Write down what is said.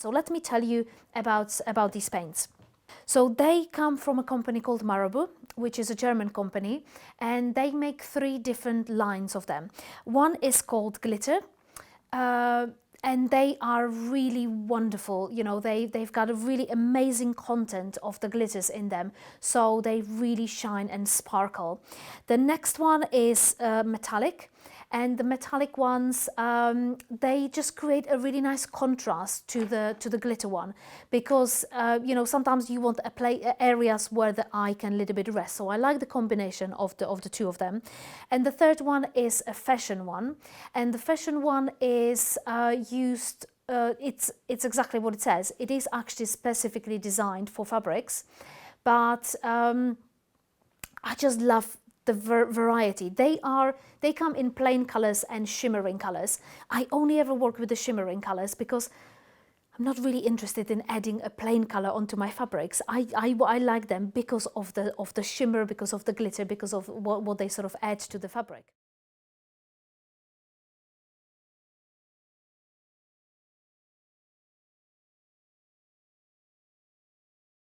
So let me tell you about these paints. So they come from a company called Marabu, which is a German company, and they make 3 different lines of them. One is called glitter, and they are really wonderful. You know, they've got a really amazing content of the glitters in them, so they really shine and sparkle. The next one is metallic, and the metallic ones, they just create a really nice contrast to the glitter one, because you know, sometimes you want areas where the eye can a little bit rest. So I like the combination of the 2 of them. And the third one is a fashion one, and the fashion one is used. It's exactly what it says. It is actually specifically designed for fabrics, but I just love the variety. They come in plain colors and shimmering colors. I only ever work with the shimmering colors because I'm not really interested in adding a plain color onto my fabrics. I like them because of the shimmer, because of the glitter, because of what they sort of add to the fabric.